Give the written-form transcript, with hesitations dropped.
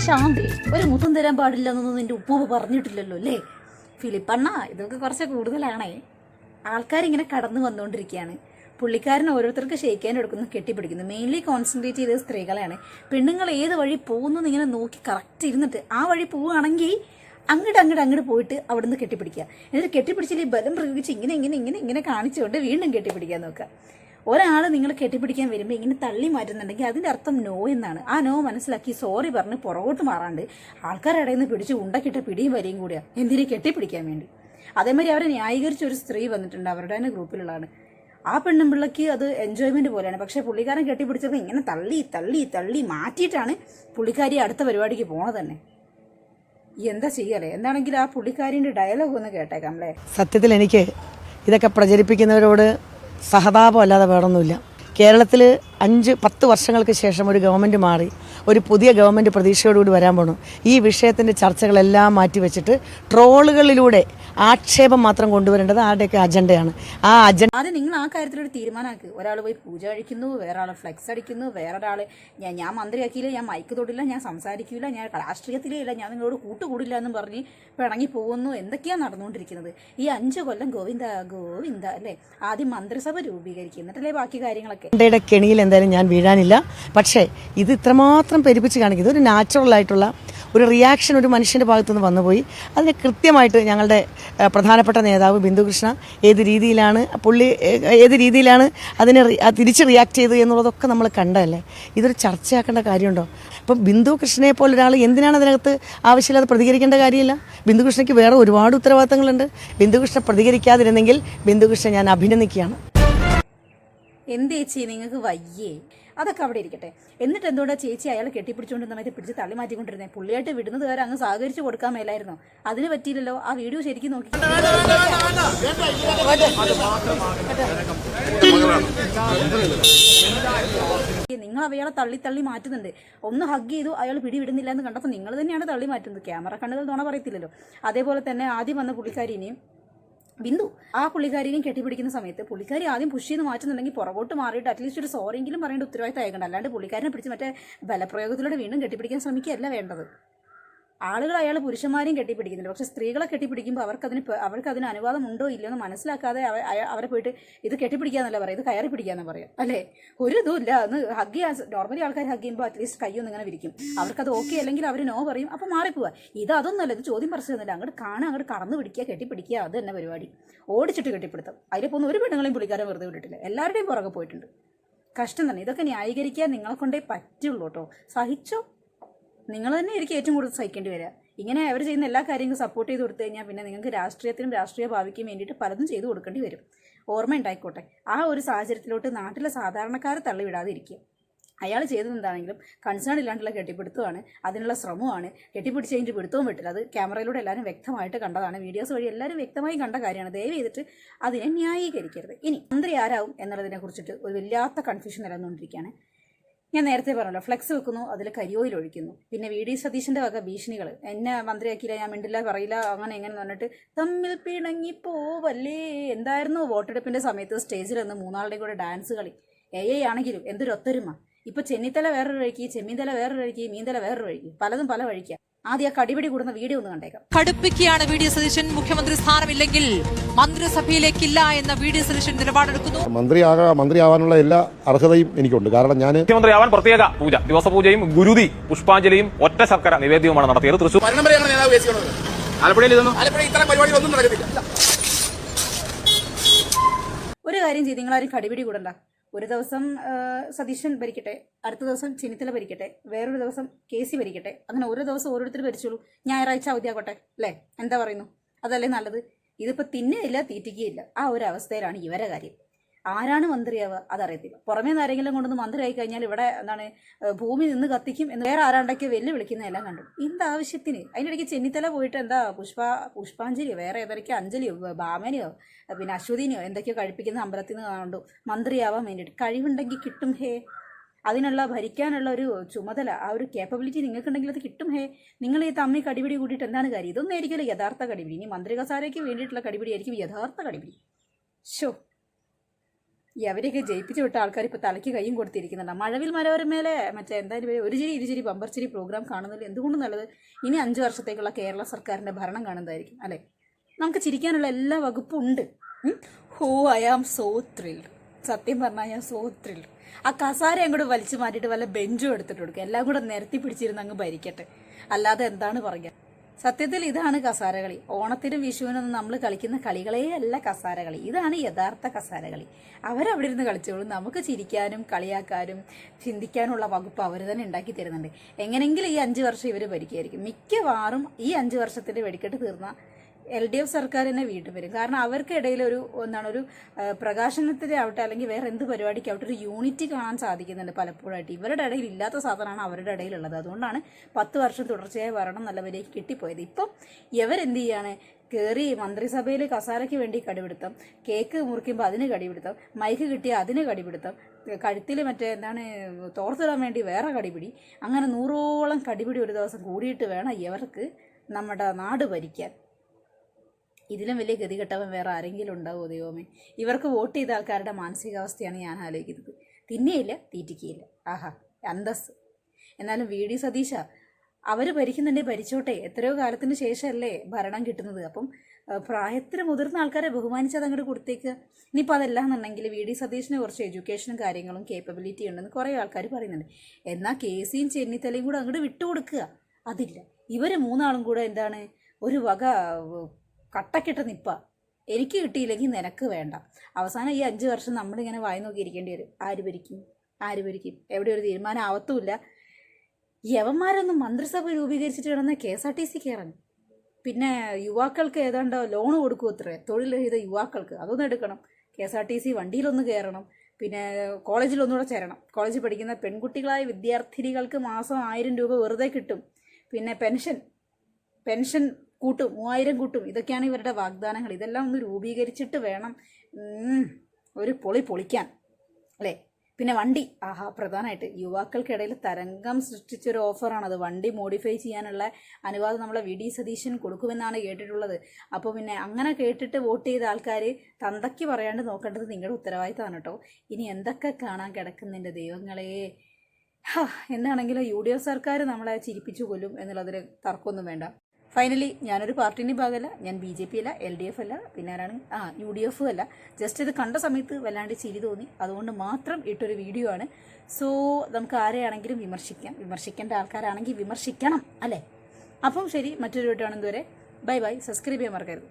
ശാന്തി ഒരു മുത്തം തരാൻ പാടില്ല എന്നൊന്നും നിന്റെ ഉപ്പൂപ്പ് പറഞ്ഞിട്ടില്ലല്ലോ അല്ലേ ഫിലിപ്പണ്ണ? ഇതൊക്കെ കുറച്ച് കൂടുതലാണേ. ആൾക്കാരിങ്ങനെ കടന്നു വന്നുകൊണ്ടിരിക്കുകയാണ്. പുള്ളിക്കാരൻ ഓരോരുത്തർക്ക് ഷെയ്ക്കാൻ എടുക്കുന്നു, കെട്ടിപ്പിടിക്കുന്നു. മെയിൻലി കോൺസെൻട്രേറ്റ് ചെയ്തത് സ്ത്രീകളെയാണ്. പെണ്ണുങ്ങൾ ഏത് വഴി പോകുന്നു ഇങ്ങനെ നോക്കി കറക്റ്റ് ഇരുന്നിട്ട് ആ വഴി പോവുകയാണെങ്കിൽ അങ്ങോട്ട് പോയിട്ട് അവിടെ നിന്ന് കെട്ടിപ്പിടിക്കുക. എന്നിട്ട് കെട്ടിപ്പിടിച്ചില്ലേ ബലം പ്രയോഗിച്ച് ഇങ്ങനെ കാണിച്ചുകൊണ്ട് വീണ്ടും കെട്ടിപ്പിടിക്കാൻ നോക്കുക. ഒരാൾ നിങ്ങൾ കെട്ടിപ്പിടിക്കാൻ വരുമ്പോൾ ഇങ്ങനെ തള്ളി മാറ്റുന്നുണ്ടെങ്കിൽ അതിൻ്റെ അർത്ഥം നോ എന്നാണ്. ആ നോ മനസ്സിലാക്കി സോറി പറഞ്ഞ് പുറകോട്ട് മാറാണ്ട് ആൾക്കാരുടെ ഇടയിൽ നിന്ന് പിടിച്ച് ഉണ്ടക്കിട്ട പിടിയും വരെയും കൂടിയാണ് എന്തിനു കെട്ടിപ്പിടിക്കാൻ വേണ്ടി. അതേമാതിരി അവരെ ന്യായീകരിച്ച ഒരു സ്ത്രീ വന്നിട്ടുണ്ട്, അവരുടെ തന്നെ ഗ്രൂപ്പിലുള്ളതാണ്. ആ പെണ്ണും പിള്ളക്ക് അത് എൻജോയ്മെന്റ് പോലെയാണ്. പക്ഷെ പുള്ളിക്കാരൻ കെട്ടിപ്പിടിച്ചപ്പോൾ ഇങ്ങനെ തള്ളി മാറ്റിയിട്ടാണ് പുള്ളിക്കാരി അടുത്ത പരിപാടിക്ക് പോണത് തന്നെ. എന്താ ചെയ്യല്ലേ? എന്താണെങ്കിൽ ആ പുള്ളിക്കാരിന്റെ ഡയലോഗ് ഒന്ന് കേട്ടേക്കാം അല്ലേ. സത്യത്തിൽ എനിക്ക് ഇതൊക്കെ പ്രചരിപ്പിക്കുന്നവരോട് സഹതാപം അല്ലാതെ വേറൊന്നുമില്ല. കേരളത്തിൽ 5-10 വർഷങ്ങൾക്ക് ശേഷം ഒരു ഗവൺമെൻറ് മാറി, ഒരു പുതിയ ഗവൺമെൻറ് പ്രതീക്ഷയോടുകൂടി വരാൻ പോകണം. ഈ വിഷയത്തിൻ്റെ ചർച്ചകളെല്ലാം മാറ്റിവെച്ചിട്ട് ട്രോളുകളിലൂടെ ആക്ഷേപം മാത്രം കൊണ്ടുവരേണ്ടത് ആരുടെയൊക്കെ അജണ്ടയാണ്. ആ അജണ്ട ആദ്യം നിങ്ങൾ ആ കാര്യത്തിലൊരു തീരുമാനമാക്കുക. ഒരാൾ പോയി പൂജ കഴിക്കുന്നു, വേറെ ആൾ ഫ്ലെക്സ് അടിക്കുന്നു, വേറൊരാൾ ഞാൻ മന്ത്രിയാക്കിയില്ല, ഞാൻ മൈക്ക് തൊടില്ല, ഞാൻ സംസാരിക്കില്ല, ഞാൻ രാഷ്ട്രീയത്തിലേ ഇല്ല, ഞാൻ നിങ്ങളോട് കൂട്ടുകൂടില്ല എന്നും പറഞ്ഞ് പിണങ്ങി പോകുന്നു. എന്തൊക്കെയാണ് നടന്നുകൊണ്ടിരിക്കുന്നത്? ഈ 5 കൊല്ലം ഗോവിന്ദ അല്ലേ? ആദ്യം മന്ത്രിസഭ രൂപീകരിക്കുക, എന്നിട്ടല്ലേ ബാക്കി കാര്യങ്ങളൊക്കെ. യുടെ കെണിയിൽ എന്തായാലും ഞാൻ വീഴാനില്ല. പക്ഷേ ഇത് ഇത്രമാത്രം പെരുപ്പിച്ച് കാണിക്കുന്നത് ഒരു നാച്ചുറൽ ആയിട്ടുള്ള ഒരു റിയാക്ഷൻ ഒരു മനുഷ്യൻ്റെ ഭാഗത്തുനിന്ന് വന്നുപോയി. അതിന് കൃത്യമായിട്ട് ഞങ്ങളുടെ പ്രധാനപ്പെട്ട നേതാവ് ബിന്ദുകൃഷ്ണ ഏത് രീതിയിലാണ് അതിനെ തിരിച്ച് റിയാക്ട് ചെയ്തത് എന്നുള്ളതൊക്കെ നമ്മൾ കണ്ടതല്ലേ. ഇതൊരു ചർച്ചയാക്കേണ്ട കാര്യമുണ്ടോ? ഇപ്പം ബിന്ദുകൃഷ്ണയെ പോലെ ഒരാൾ എന്തിനാണ് അതിനകത്ത് ആവശ്യമില്ലാതെ പ്രതികരിക്കേണ്ട കാര്യമില്ല. ബിന്ദുകൃഷ്ണയ്ക്ക് വേറെ ഒരുപാട് ഉത്തരവാദിത്തങ്ങളുണ്ട്. ബിന്ദുകൃഷ്ണ പ്രതികരിക്കാതിരുന്നെങ്കിൽ ബിന്ദുകൃഷ്ണ ഞാൻ അഭിനന്ദിക്കുകയാണ്. എന്ത് ചേച്ചി നിങ്ങൾക്ക് വയ്യേ? അതൊക്കെ അവിടെ ഇരിക്കട്ടെ. എന്നിട്ട് എന്തുകൊണ്ടാ ചേച്ചി അയാളെ കെട്ടിപ്പിടിച്ചുകൊണ്ട് സമയത്ത് പിടിച്ച് തള്ളി മാറ്റിക്കൊണ്ടിരുന്നത്? പുള്ളിയായിട്ട് വിടുന്നത് വരെ അങ്ങ് സഹകരിച്ച് കൊടുക്കാൻ മേലായിരുന്നോ? അതിന് പറ്റിയില്ലല്ലോ. ആ വീഡിയോ ശരിക്കും നോക്കി. നിങ്ങൾ അയാളെ തള്ളി മാറ്റുന്നുണ്ട്. ഒന്ന് ഹഗ് ചെയ്തു, അയാൾ പിടിവിടുന്നില്ല എന്ന് കണ്ടപ്പോൾ നിങ്ങൾ തന്നെയാണ് തള്ളി മാറ്റുന്നത്. ക്യാമറ കണ്ണുകൾ നുണ പറയത്തില്ലല്ലോ. അതേപോലെ തന്നെ ആദ്യം വന്ന പുള്ളിക്കാരിനെയും ബിന്ദു ആ പുള്ളിക്കാരിനെയും കെട്ടിപ്പിടിക്കുന്ന സമയത്ത് പുള്ളിക്കാരി ആദ്യം പുഷ് ചെയ്ത് മാറ്റുന്നുണ്ടെങ്കിൽ പുറകോട്ട് മാറിയിട്ട് അറ്റ്ലീസ്റ്റ് ഒരു സോറിയെങ്കിലും പറയേണ്ട ഉത്തരവാദിത്തം അയക്കണ്ട. അല്ലാണ്ട് പുള്ളിക്കാരനെ പിടിച്ച് മറ്റേ ബലപ്രയോഗത്തിലൂടെ വീണ്ടും കെട്ടിപ്പിടിക്കാൻ ശ്രമിക്കുകയല്ല വേണ്ടത്. ആളുകൾ അയാൾ പുരുഷന്മാരെയും കെട്ടിപ്പിടിക്കുന്നുണ്ട്. പക്ഷെ സ്ത്രീകളെ കെട്ടിപ്പിടിക്കുമ്പോൾ അവർക്ക് അതിന് അനുവാദം ഉണ്ടോ ഇല്ലയോ എന്ന് മനസ്സിലാക്കാതെ അവരെ പോയിട്ട് ഇത് കെട്ടിപ്പിടിക്കാന്നല്ല പറയാം, ഇത് കയറി പിടിക്കാന്ന് പറയാം അല്ലേ. ഒരു ഇതുമില്ല. ഒന്ന് ഹഗ് ചെയ്യാൻ നോർമലി ആൾക്കാർ ഹഗ് ചെയ്യുമ്പോൾ അറ്റ്ലീസ്റ്റ് കയ്യൊന്നും ഇങ്ങനെ വിരിക്കും. അവർക്കത് ഓക്കെ അല്ലെങ്കിൽ അവർ നോ പറയും, അപ്പോൾ മാറിപ്പോവാ. അതൊന്നുമല്ല, ഇത് ചോദ്യം പറിച്ചതൊന്നുമില്ല. അങ്ങോട്ട് കടന്നു പിടിക്കുക, കെട്ടിപ്പിടിക്കുക, അത് തന്നെ പരിപാടി. ഓടിച്ചിട്ട് കെട്ടിപ്പിടുത്തം. അതിലിപ്പോൾ ഒരു പെണ്ണുങ്ങളെയും പുള്ളിക്കാരെ വെറുതെ വിട്ടിട്ടില്ല, എല്ലാവരുടെയും പുറകെ പോയിട്ടുണ്ട്. കഷ്ടം തന്നെ. ഇതൊക്കെ ന്യായീകരിക്കാൻ നിങ്ങളെ കൊണ്ടേ പറ്റുള്ളൂ കേട്ടോ. സഹിച്ചോ? നിങ്ങൾ തന്നെ ആയിരിക്കും ഏറ്റവും കൂടുതൽ സഹിക്കേണ്ടി വരിക. ഇങ്ങനെ അവർ ചെയ്യുന്ന എല്ലാ കാര്യങ്ങളും സപ്പോർട്ട് ചെയ്ത് കൊടുത്തു കഴിഞ്ഞാൽ പിന്നെ നിങ്ങൾക്ക് രാഷ്ട്രീയത്തിനും രാഷ്ട്രീയ ഭാവിക്കും വേണ്ടിയിട്ട് പലതും ചെയ്തു കൊടുക്കേണ്ടി വരും. ഓർമ്മ ഉണ്ടായിക്കോട്ടെ. ആ ഒരു സാഹചര്യത്തിലോട്ട് നാട്ടിലെ സാധാരണക്കാരെ തള്ളിവിടാതെ ഇരിക്കുക. അയാൾ ചെയ്തത് എന്താണെങ്കിലും കൺസേൺ ഇല്ലാണ്ടുള്ള കെട്ടിപ്പിടുത്തമാണ്, അതിനുള്ള ശ്രമമാണ്. കെട്ടിപ്പിടിച്ച് കഴിഞ്ഞിട്ട് പിടുത്തവും വിട്ടില്ല. അത് ക്യാമറയിലൂടെ എല്ലാവരും വ്യക്തമായിട്ട് കണ്ടതാണ്. വീഡിയോസ് വഴി എല്ലാവരും വ്യക്തമായി കണ്ട കാര്യമാണ്. ദയവ് ചെയ്തിട്ട് അതിനെ ന്യായീകരിക്കരുത്. ഇനി മന്ത്രി ആരാവും എന്നുള്ളതിനെ കുറിച്ചിട്ട് ഒരു വല്ലാത്ത കൺഫ്യൂഷൻ നിലനിന്നുകൊണ്ടിരിക്കുകയാണ്. ഞാൻ നേരത്തെ പറഞ്ഞല്ലോ, ഫ്ലെക്സ് വെക്കുന്നു, അതിൽ കരിയോയിൽ ഒഴിക്കുന്നു. പിന്നെ VD സതീശൻ്റെ വക ഭീഷണികൾ, എന്നെ മന്ത്രിയാക്കിയില്ല, ഞാൻ മിണ്ടില്ല, പറയില്ല, അങ്ങനെ എങ്ങനെ പറഞ്ഞിട്ട് തമ്മിൽ പിണങ്ങി പോവല്ലേ. എന്തായിരുന്നു വോട്ടെടുപ്പിൻ്റെ സമയത്ത് സ്റ്റേജിൽ നിന്ന് 3 ആളുടെയും കൂടെ ഡാൻസ് കളി. ആണെങ്കിലും എന്തൊരു ഒത്തൊരുമ. ഇപ്പൊ ചെന്നിത്തല വേറൊരു വഴിക്ക്, ചെമ്മീന്തല വേറൊരു വഴിക്ക്, മീന്തല വേറൊരു വഴിക്ക്, പലതും പല വഴിക്കാണ്. ആദ്യം ആ കടിപിടി കൂടുന്ന വീഡിയോ ഒന്ന് കണ്ടേക്കാം. കടുപ്പിക്കുകയാണ് VD സതീശൻ. മുഖ്യമന്ത്രി സ്ഥാനമില്ലെങ്കിൽ മന്ത്രിസഭയിലേക്കില്ല എന്ന VD സതീശൻ നിലപാടെടുക്കുന്നു. മന്ത്രിയാവാനുള്ള എല്ലാ അർഹതയും എനിക്കുണ്ട്. കാരണം ഞാൻ മുഖ്യമന്ത്രിയാവാൻ പ്രത്യേക പൂജ, ദിവസപൂജയും ഗുരുതി പുഷ്പാഞ്ജലിയും ഒറ്റ ശർക്കര നിവേദ്യവുമാണ് നടത്തിയത്. തൃശൂർ ഒരു കാര്യം ചെയ്ത് നിങ്ങളാരും കടിപിടി കൂടണ്ട. ഒരു ദിവസം സതീശൻ ഭരിക്കട്ടെ, അടുത്ത ദിവസം ചെന്നിത്തല ഭരിക്കട്ടെ, വേറൊരു ദിവസം KC ഭരിക്കട്ടെ. അങ്ങനെ ഓരോ ദിവസം ഓരോരുത്തർ ഭരിച്ചോളൂ. ഞായറാഴ്ച അവധിയാകട്ടെ അല്ലേ? എന്താ പറയുന്നു? അതല്ലേ നല്ലത്? ഇതിപ്പോൾ തിന്നുകയില്ല, തീറ്റിക്കുകയില്ല. ആ ഒരു അവസ്ഥയിലാണ് ഇവരെ കാര്യം. ആരാണ് മന്ത്രിയാവുക അതറിയത്തില്ല. പുറമേ നിന്ന് ആരെങ്കിലും കൊണ്ടൊന്ന് മന്ത്രിയായി കഴിഞ്ഞാൽ ഇവിടെ ഭൂമി നിന്ന് കത്തിക്കും എന്ന് വേറെ ആരാണ്ടൊക്കെ വെല്ലുവിളിക്കുന്നതെല്ലാം കണ്ടു. എന്താവശ്യത്തിന്? അതിനിടയ്ക്ക് ചെന്നിത്തല പോയിട്ട് എന്താ പുഷ്പാഞ്ജലിയോ വേറെ ഏതൊക്കെ അഞ്ജലിയോ ഭാമനയോ പിന്നെ അശ്വതിനെയോ എന്തൊക്കെയോ കഴിപ്പിക്കുന്ന അമ്പലത്തിൽ നിന്ന് കണ്ടു. മന്ത്രിയാവാൻ വേണ്ടിയിട്ട് കഴിവുണ്ടെങ്കിൽ കിട്ടും ഹേ. അതിനുള്ള ഭരിക്കാനുള്ള ഒരു ചുമതല, ആ ഒരു കേപ്പബിലിറ്റി നിങ്ങൾക്കുണ്ടെങ്കിൽ അത് കിട്ടും ഹേ. നിങ്ങൾ ഈ തമ്മി കടിപിടി കൂട്ടിയിട്ട് എന്താണ് കാര്യം? ഇതൊന്നും ആയിരിക്കുമല്ലോ യഥാർത്ഥ കടിപിടി. ഇനി മന്ത്രി കസാരയ്ക്ക് വേണ്ടിയിട്ടുള്ള കടിപിടി ആയിരിക്കും യഥാർത്ഥ കടിപിടി. ഷോ ഈ അവരെയൊക്കെ ജയിപ്പിച്ചു വിട്ട ആൾക്കാർ ഇപ്പോൾ തലയ്ക്ക് കൈയും കൊടുത്തിരിക്കുന്നുണ്ട്. മഴവിൽ മനോരമയിലെ മറ്റേ എന്തായാലും ഒരു ചിരി ഇരുചിരി ബമ്പർച്ചിരി പ്രോഗ്രാം കാണുന്നതിൽ എന്തുകൊണ്ടും നല്ലത് ഇനി 5 വർഷത്തേക്കുള്ള കേരള സർക്കാരിൻ്റെ ഭരണം കാണുന്നതായിരിക്കും അല്ലേ. നമുക്ക് ചിരിക്കാനുള്ള എല്ലാ വകുപ്പും ഉണ്ട്. I am so thrilled. സത്യം പറഞ്ഞാൽ ഞാൻ സോ ത്രിൽഡ്. ആ കസാര അങ്ങോട്ട് വലിച്ചു മാറ്റിയിട്ട് വല്ല ബെഞ്ചും എടുത്തിട്ട് കൊടുക്കുക, എല്ലാം കൂടെ നിരത്തി പിടിച്ചിരുന്ന് അങ്ങ് ഭരിക്കട്ടെ. അല്ലാതെ എന്താണ് പറയുക. സത്യത്തിൽ ഇതാണ് കസാരകളി. ഓണത്തിനും വിഷുവിനൊന്നും നമ്മൾ കളിക്കുന്ന കളികളേ അല്ല കസാരകളി. ഇതാണ് യഥാർത്ഥ കസാരകളി. അവരവിടെ ഇരുന്ന് കളിച്ചോളും. നമുക്ക് ചിരിക്കാനും കളിയാക്കാനും ചിന്തിക്കാനുള്ള വകുപ്പ് അവർ തന്നെ ഉണ്ടാക്കി തരുന്നുണ്ട്. എങ്ങനെയെങ്കിലും ഈ 5 വർഷം ഇവർ ഭരിക്കുകയായിരിക്കും. മിക്കവാറും ഈ 5 വർഷത്തിന്റെ വെടിക്കെട്ട് തീർന്ന LDF സർക്കാർ തന്നെ വീണ്ടും വരും. കാരണം അവർക്കിടയിൽ ഒരു പ്രകാശനത്തിൻ്റെ ആവട്ടെ അല്ലെങ്കിൽ വേറെ എന്ത് പരിപാടിക്കാവട്ടെ ഒരു യൂണിറ്റി കാണാൻ സാധിക്കുന്നുണ്ട് പലപ്പോഴായിട്ട്. ഇവരുടെ ഇടയിൽ ഇല്ലാത്ത സാധനമാണ് അവരുടെ ഇടയിലുള്ളത്. അതുകൊണ്ടാണ് 10 വർഷം തുടർച്ചയായ ഭരണം നല്ലവരേക്ക് കിട്ടിപ്പോയത്. ഇപ്പം ഇവരെന്ത് ചെയ്യാണ്, കയറി മന്ത്രിസഭയിൽ കസാരയ്ക്ക് വേണ്ടി കടിപിടുത്തം, കേക്ക് മുറിക്കുമ്പോൾ അതിന് കടിപിടുത്തം, മൈക്ക് കിട്ടിയാൽ അതിന് കടിപിടുത്തം, കഴുത്തിൽ മറ്റേ തോർത്തിടാൻ വേണ്ടി വേറെ കടിപിടി, അങ്ങനെ 100ഓളം കടിപിടി ഒരു ദിവസം കൂടിയിട്ട് വേണം ഇവർക്ക് നമ്മുടെ നാട് ഭരിക്കാൻ. ഇതിലും വലിയ ഗതികെട്ടവൻ വേറെ ആരെങ്കിലും ഉണ്ടാവുമോ ദൈവമേ. ഇവർക്ക് വോട്ട് ചെയ്ത ആൾക്കാരുടെ മാനസികാവസ്ഥയാണ് ഞാൻ ആലോചിക്കുന്നത്. തിന്നയില്ല തീറ്റിക്കുകയില്ല. ആഹാ അന്തസ്. എന്നാലും VD സതീശ അവർ ഭരിക്കുന്നുണ്ടെങ്കിൽ ഭരിച്ചോട്ടെ. എത്രയോ കാലത്തിന് ശേഷമല്ലേ ഭരണം കിട്ടുന്നത്. അപ്പം പ്രായത്തിന് മുതിർന്ന ആൾക്കാരെ ബഹുമാനിച്ചത് അങ്ങോട്ട് കൊടുത്തേക്കുക. ഇനിയിപ്പോൾ അതല്ല എന്നുണ്ടെങ്കിൽ VD സതീശന് കുറച്ച് എഡ്യൂക്കേഷനും കാര്യങ്ങളും കേപ്പബിലിറ്റി ഉണ്ടെന്ന് കുറേ ആൾക്കാർ പറയുന്നുണ്ട്. എന്നാൽ KCയും ചെന്നിത്തലയും കൂടെ അങ്ങോട്ട് വിട്ടുകൊടുക്കുക. അതില്ല. ഇവർ 3 ആളും കൂടെ എന്താണ് ഒരു വക കട്ടക്കിട്ട് നിപ്പ. എനിക്ക് കിട്ടിയില്ലെങ്കിൽ നിനക്ക് വേണ്ട. അവസാനം ഈ 5 വർഷം നമ്മളിങ്ങനെ വായി നോക്കിയിരിക്കേണ്ടി വരും. ആര് ഭരിക്കും എവിടെ ഒരു തീരുമാനം ആവത്തുമില്ല. യവന്മാരൊന്നും മന്ത്രിസഭ രൂപീകരിച്ചിട്ട് കിടന്ന് KSRTC കയറാൻ. പിന്നെ യുവാക്കൾക്ക് ഏതാണ്ടോ ലോൺ കൊടുക്കും അത്രേ, തൊഴിൽ രഹിത യുവാക്കൾക്ക്. അതൊന്നും എടുക്കണം. KSRTC വണ്ടിയിലൊന്ന് കയറണം. പിന്നെ കോളേജിലൊന്നുകൂടെ ചേരണം. കോളേജിൽ പഠിക്കുന്ന പെൺകുട്ടികളായ വിദ്യാർത്ഥിനികൾക്ക് മാസം 1000 രൂപ വെറുതെ കിട്ടും. പിന്നെ പെൻഷൻ കൂട്ടും, 3000 കൂട്ടും. ഇതൊക്കെയാണ് ഇവരുടെ വാഗ്ദാനങ്ങൾ. ഇതെല്ലാം ഒന്ന് രൂപീകരിച്ചിട്ട് വേണം ഒരു പൊളിക്കാൻ അല്ലേ. പിന്നെ വണ്ടി, പ്രധാനമായിട്ട് യുവാക്കൾക്കിടയിൽ തരംഗം സൃഷ്ടിച്ചൊരു ഓഫറാണത്. വണ്ടി മോഡിഫൈ ചെയ്യാനുള്ള അനുവാദം നമ്മളെ VD സതീശൻ കൊടുക്കുമെന്നാണ് കേട്ടിട്ടുള്ളത്. അപ്പോൾ പിന്നെ അങ്ങനെ കേട്ടിട്ട് വോട്ട് ചെയ്ത ആൾക്കാർ തന്തയ്ക്ക് പറയാണ്ട് നോക്കേണ്ടത് നിങ്ങളുടെ ഉത്തരവാദിത്തമാണ് കേട്ടോ. ഇനി എന്തൊക്കെ കാണാൻ കിടക്കുന്നുണ്ട് ദൈവങ്ങളെ. എന്താണെങ്കിലും UDF സർക്കാർ നമ്മളെ ചിരിപ്പിച്ചു കൊല്ലും എന്നുള്ളതിൽ തർക്കമൊന്നും വേണ്ട. ഫൈനലി ഞാനൊരു പാർട്ടിൻ്റെ ഭാഗമല്ല. ഞാൻ BJP അല്ല, LDF അല്ല, പിന്നെ ആരാണ് UDF അല്ല. ജസ്റ്റ് ഇത് കണ്ട സമയത്ത് വല്ലാണ്ട് ചിരി തോന്നി, അതുകൊണ്ട് മാത്രം ഇട്ടൊരു വീഡിയോ ആണ്. സോ നമുക്ക് ആരെയാണെങ്കിലും വിമർശിക്കാം. വിമർശിക്കേണ്ട ആൾക്കാരാണെങ്കിൽ വിമർശിക്കണം അല്ലേ. അപ്പം ശരി, മറ്റൊരു വീഡിയോ ആണെന്ന് വരെ ബൈ. സബ്സ്ക്രൈബ് ചെയ്യാൻ മറക്കരുത്.